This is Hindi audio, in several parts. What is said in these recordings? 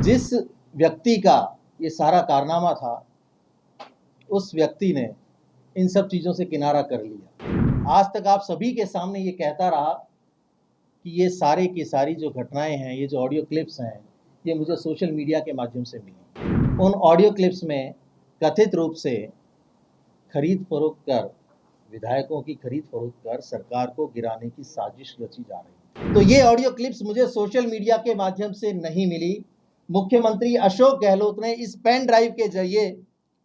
जिस व्यक्ति का ये सारा कारनामा था, उस व्यक्ति ने इन सब चीज़ों से किनारा कर लिया। आज तक आप सभी के सामने ये कहता रहा कि ये सारे की सारी जो घटनाएं हैं, ये जो ऑडियो क्लिप्स हैं, ये मुझे सोशल मीडिया के माध्यम से मिली। उन ऑडियो क्लिप्स में कथित रूप से खरीद फरोख्त कर, विधायकों की खरीद फरोख्त कर सरकार को गिराने की साजिश रची जा रही है। तो ये ऑडियो क्लिप्स मुझे सोशल मीडिया के माध्यम से नहीं मिली। मुख्यमंत्री अशोक गहलोत ने इस पेन ड्राइव के जरिए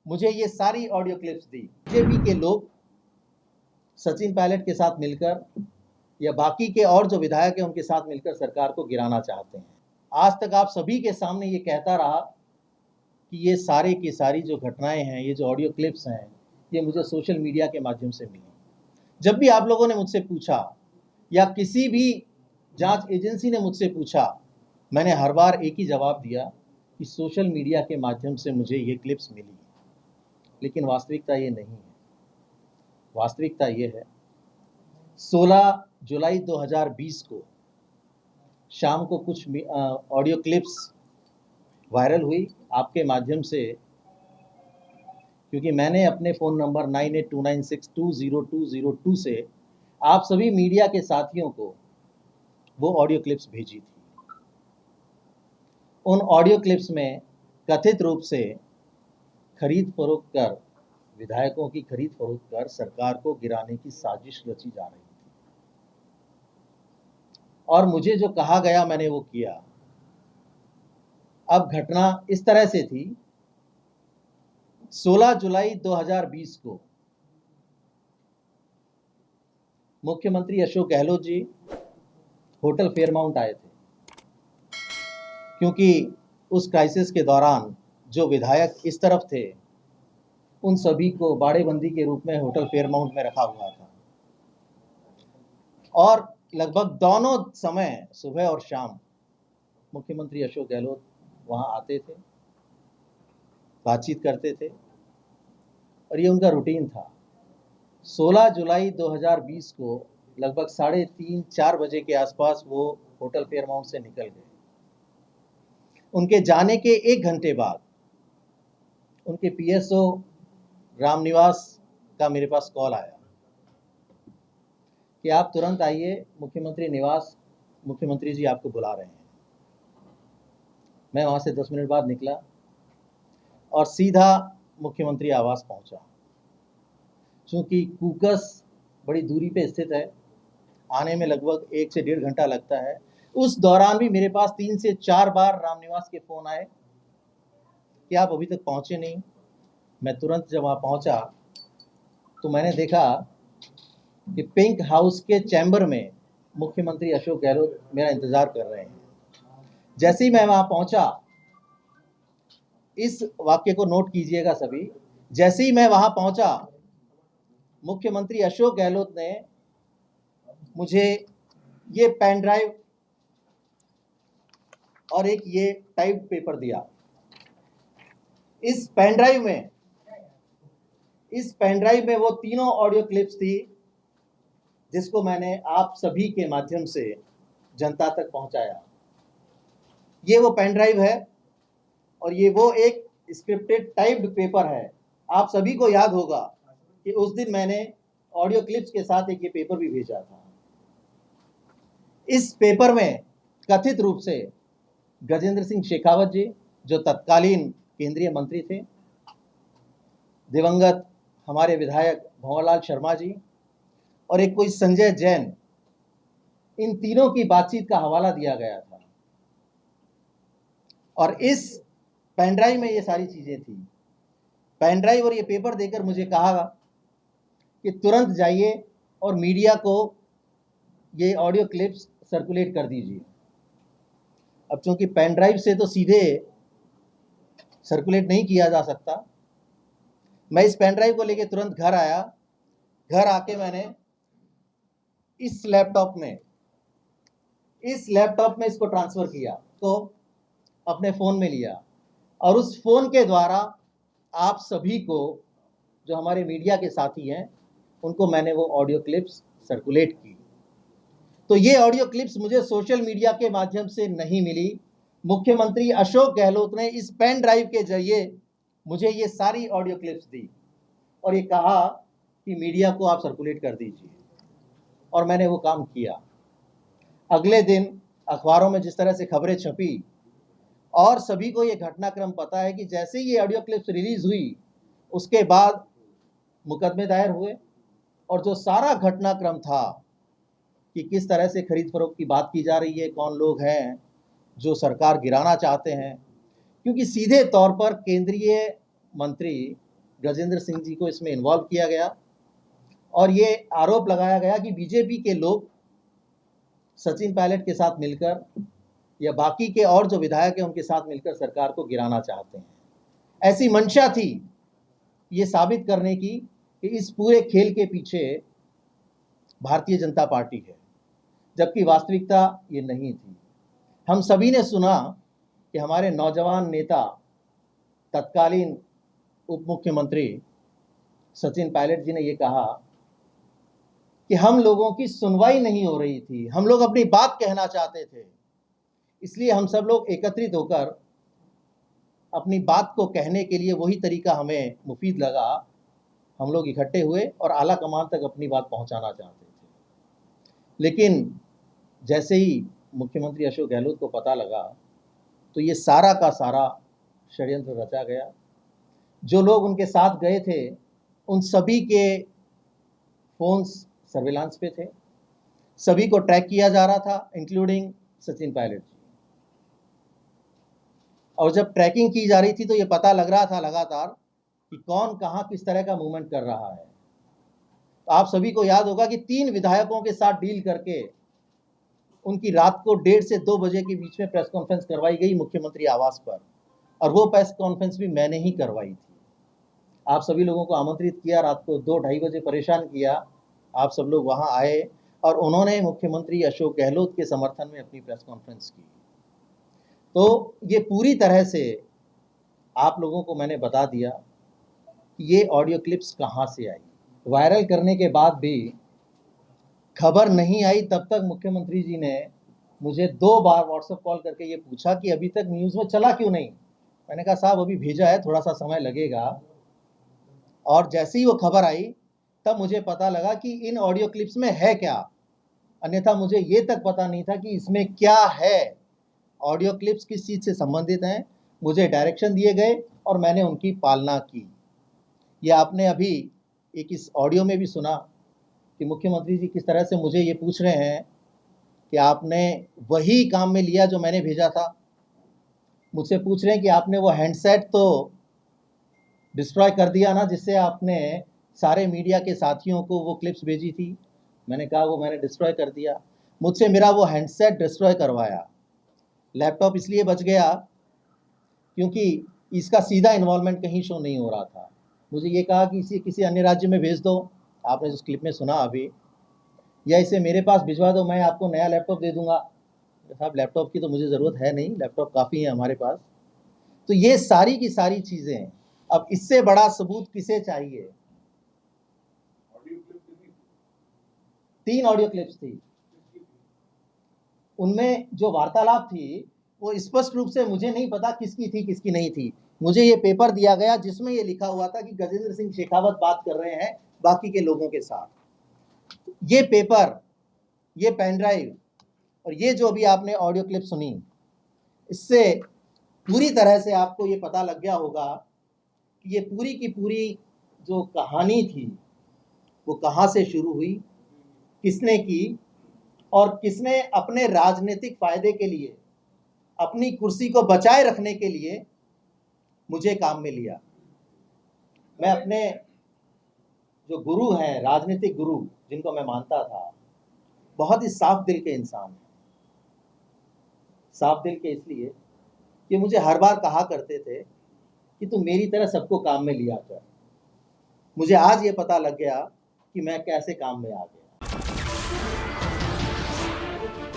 मुझे ये सारी ऑडियो क्लिप्स दी। बीजेपी के लोग सचिन पायलट के साथ मिलकर या बाकी के और जो विधायक हैं उनके साथ मिलकर सरकार को गिराना चाहते हैं। आज तक आप सभी के सामने ये कहता रहा कि ये सारे की सारी जो घटनाएं हैं, ये जो ऑडियो क्लिप्स हैं, ये मुझे सोशल मीडिया के माध्यम से मिली। जब भी आप लोगों ने मुझसे पूछा या किसी भी जांच एजेंसी ने मुझसे पूछा, मैंने हर बार एक ही जवाब दिया कि सोशल मीडिया के माध्यम से मुझे ये क्लिप्स मिली। लेकिन वास्तविकता ये नहीं है। वास्तविकता ये है 16 जुलाई 2020 को शाम को कुछ ऑडियो क्लिप्स वायरल हुई आपके माध्यम से, क्योंकि मैंने अपने फ़ोन नंबर 9829620202 से आप सभी मीडिया के साथियों को वो ऑडियो क्लिप्स भेजी थी। उन ऑडियो क्लिप्स में कथित रूप से खरीद फरोख्त कर, विधायकों की खरीद फरोख्त कर सरकार को गिराने की साजिश रची जा रही थी। और मुझे जो कहा गया मैंने वो किया। अब घटना इस तरह से थी, 16 जुलाई 2020 को मुख्यमंत्री अशोक गहलोत जी होटल फेयरमाउंट आए थे, क्योंकि उस क्राइसिस के दौरान जो विधायक इस तरफ थे उन सभी को बाड़ेबंदी के रूप में होटल फेयरमाउंट में रखा हुआ था। और लगभग दोनों समय सुबह और शाम मुख्यमंत्री अशोक गहलोत वहां आते थे, बातचीत करते थे और ये उनका रूटीन था। 16 जुलाई 2020 को लगभग 3:30-4 बजे के आसपास वो होटल फेयरमाउंट से निकल गए। उनके जाने के 1 घंटे बाद उनके पीएसओ रामनिवास का मेरे पास कॉल आया कि आप तुरंत आइए मुख्यमंत्री निवास, मुख्यमंत्री जी आपको बुला रहे हैं। मैं वहाँ से 10 मिनट बाद निकला और सीधा मुख्यमंत्री आवास पहुँचा। चूँकि कूकस बड़ी दूरी पे स्थित है, आने में लगभग 1 से 1.5 घंटा लगता है। उस दौरान भी मेरे पास 3 से 4 बार रामनिवास के फ़ोन आए कि आप अभी तक पहुँचे नहीं। मैं तुरंत जब वहाँ पहुँचा तो मैंने देखा कि पिंक हाउस के चैम्बर में मुख्यमंत्री अशोक गहलोत मेरा इंतज़ार कर रहे हैं। जैसे ही मैं वहाँ पहुँचा, इस वाक्य को नोट कीजिएगा सभी, जैसे ही मैं वहाँ पहुँचा मुख्यमंत्री अशोक गहलोत ने मुझे ये पेन ड्राइव और एक ये टाइप पेपर दिया। इस पेन ड्राइव में वो तीनों ऑडियो क्लिप्स थी जिसको मैंने आप सभी के माध्यम से जनता तक पहुंचाया। ये वो पेन ड्राइव है और ये वो एक स्क्रिप्टेड टाइप्ड पेपर है। आप सभी को याद होगा कि उस दिन मैंने ऑडियो क्लिप्स के साथ एक ये पेपर भी भेजा था। इस पेपर में कथित रूप से गजेंद्र सिंह शेखावत जी, जो तत्कालीन केंद्रीय मंत्री थे, दिवंगत हमारे विधायक भंवरलाल शर्मा जी और एक कोई संजय जैन, इन तीनों की बातचीत का हवाला दिया गया था। और इस पेन ड्राइव में ये सारी चीज़ें थी। पेन ड्राइव और ये पेपर देकर मुझे कहा कि तुरंत जाइए और मीडिया को ये ऑडियो क्लिप्स सर्कुलेट कर दीजिए। अब चूंकि पेन ड्राइव से तो सीधे सर्कुलेट नहीं किया जा सकता, मैं इस पेन ड्राइव को लेके तुरंत घर आया। घर आके मैंने इस लैपटॉप में इसको ट्रांसफ़र किया, तो अपने फ़ोन में लिया और उस फ़ोन के द्वारा आप सभी को, जो हमारे मीडिया के साथी हैं, उनको मैंने वो ऑडियो क्लिप्स सर्कुलेट की। तो ये ऑडियो क्लिप्स मुझे सोशल मीडिया के माध्यम से नहीं मिली। मुख्यमंत्री अशोक गहलोत ने इस पेन ड्राइव के जरिए मुझे ये सारी ऑडियो क्लिप्स दी और ये कहा कि मीडिया को आप सर्कुलेट कर दीजिए, और मैंने वो काम किया। अगले दिन अखबारों में जिस तरह से खबरें छपी और सभी को ये घटनाक्रम पता है कि जैसे ही ये ऑडियो क्लिप्स रिलीज हुई उसके बाद मुकदमे दायर हुए, और जो सारा घटनाक्रम था कि किस तरह से खरीद फरोख्त की बात की जा रही है, कौन लोग हैं जो सरकार गिराना चाहते हैं, क्योंकि सीधे तौर पर केंद्रीय मंत्री गजेंद्र सिंह जी को इसमें इन्वॉल्व किया गया और ये आरोप लगाया गया कि बीजेपी के लोग सचिन पायलट के साथ मिलकर या बाकी के और जो विधायक हैं उनके साथ मिलकर सरकार को गिराना चाहते हैं। ऐसी मंशा थी ये साबित करने की कि इस पूरे खेल के पीछे भारतीय जनता पार्टी है, जबकि वास्तविकता ये नहीं थी। हम सभी ने सुना कि हमारे नौजवान नेता तत्कालीन उप मुख्यमंत्री सचिन पायलट जी ने ये कहा कि हम लोगों की सुनवाई नहीं हो रही थी, हम लोग अपनी बात कहना चाहते थे, इसलिए हम सब लोग एकत्रित होकर अपनी बात को कहने के लिए वही तरीका हमें मुफीद लगा, हम लोग इकट्ठे हुए और आला कमान तक अपनी बात पहुंचाना चाहते थे। लेकिन जैसे ही मुख्यमंत्री अशोक गहलोत को पता लगा तो ये सारा का सारा षड्यंत्र रचा गया। जो लोग उनके साथ गए थे उन सभी के फोन्स सर्विलांस पे थे, सभी को ट्रैक किया जा रहा था, इंक्लूडिंग सचिन पायलट जी। और जब ट्रैकिंग की जा रही थी तो ये पता लग रहा था लगातार कि कौन कहाँ किस तरह का मूवमेंट कर रहा है। तो आप सभी को याद होगा कि 3 विधायकों के साथ डील करके उनकी रात को 1:30 से 2 बजे के बीच में प्रेस कॉन्फ्रेंस करवाई गई मुख्यमंत्री आवास पर, और वो प्रेस कॉन्फ्रेंस भी मैंने ही करवाई थी। आप सभी लोगों को आमंत्रित किया, रात को 2-2:30 बजे परेशान किया, आप सब लोग वहां आए और उन्होंने मुख्यमंत्री अशोक गहलोत के समर्थन में अपनी प्रेस कॉन्फ्रेंस की। तो ये पूरी तरह से आप लोगों को मैंने बता दिया कि ये ऑडियो क्लिप्स कहाँ से आई। वायरल करने के बाद भी खबर नहीं आई, तब तक मुख्यमंत्री जी ने मुझे 2 बार व्हाट्सएप कॉल करके ये पूछा कि अभी तक न्यूज़ में चला क्यों नहीं। मैंने कहा साहब अभी भेजा है, थोड़ा सा समय लगेगा। और जैसे ही वो खबर आई तब मुझे पता लगा कि इन ऑडियो क्लिप्स में है क्या, अन्यथा मुझे ये तक पता नहीं था कि इसमें क्या है, ऑडियो क्लिप्स किस चीज़ से संबंधित हैं। मुझे डायरेक्शन दिए गए और मैंने उनकी पालना की। ये आपने अभी एक इस ऑडियो में भी सुना कि मुख्यमंत्री जी किस तरह से मुझे ये पूछ रहे हैं कि आपने वही काम में लिया जो मैंने भेजा था। मुझसे पूछ रहे हैं कि आपने वो हैंडसेट तो डिस्ट्रॉय कर दिया ना, जिससे आपने सारे मीडिया के साथियों को वो क्लिप्स भेजी थी। मैंने कहा वो मैंने डिस्ट्रॉय कर दिया। मुझसे मेरा वो हैंडसेट डिस्ट्रॉय करवाया। लैपटॉप इसलिए बच गया क्योंकि इसका सीधा इन्वॉल्वमेंट कहीं शो नहीं हो रहा था। मुझे ये कहा कि इसे किसी अन्य राज्य में भेज दो, आपने उस क्लिप में सुना अभी, या इसे मेरे पास भिजवा दो, मैं आपको नया लैपटॉप दे दूंगा। साहब लैपटॉप की तो मुझे ज़रूरत है नहीं, लैपटॉप काफ़ी है हमारे पास। तो ये सारी की सारी चीज़ें, अब इससे बड़ा सबूत किसे चाहिए। 3 ऑडियो क्लिप्स थी, उनमें जो वार्तालाप थी वो स्पष्ट रूप से मुझे नहीं पता किसकी थी किसकी नहीं थी। मुझे ये पेपर दिया गया जिसमें ये लिखा हुआ था कि गजेंद्र सिंह शेखावत बात कर रहे हैं बाकी के लोगों के साथ। ये पेपर, ये पेन ड्राइव और ये जो अभी आपने ऑडियो क्लिप सुनी, इससे पूरी तरह से आपको ये पता लग गया होगा कि ये पूरी की पूरी जो कहानी थी वो कहाँ से शुरू हुई, किसने की और किसने अपने राजनीतिक फायदे के लिए, अपनी कुर्सी को बचाए रखने के लिए मुझे काम में लिया। मैं अपने जो गुरु हैं, राजनीतिक गुरु जिनको मैं मानता था, बहुत ही साफ दिल के इंसान हैं। साफ दिल के इसलिए कि मुझे हर बार कहा करते थे कि तू मेरी तरह सबको काम में लिया कर। मुझे आज ये पता लग गया कि मैं कैसे काम में आ गया।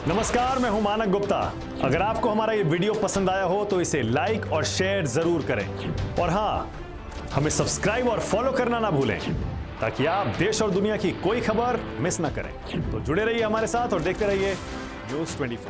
नमस्कार, मैं हूं मानक गुप्ता। अगर आपको हमारा ये वीडियो पसंद आया हो तो इसे लाइक और शेयर जरूर करें, और हाँ, हमें सब्सक्राइब और फॉलो करना ना भूलें ताकि आप देश और दुनिया की कोई खबर मिस ना करें। तो जुड़े रहिए हमारे साथ और देखते रहिए न्यूज़ 24।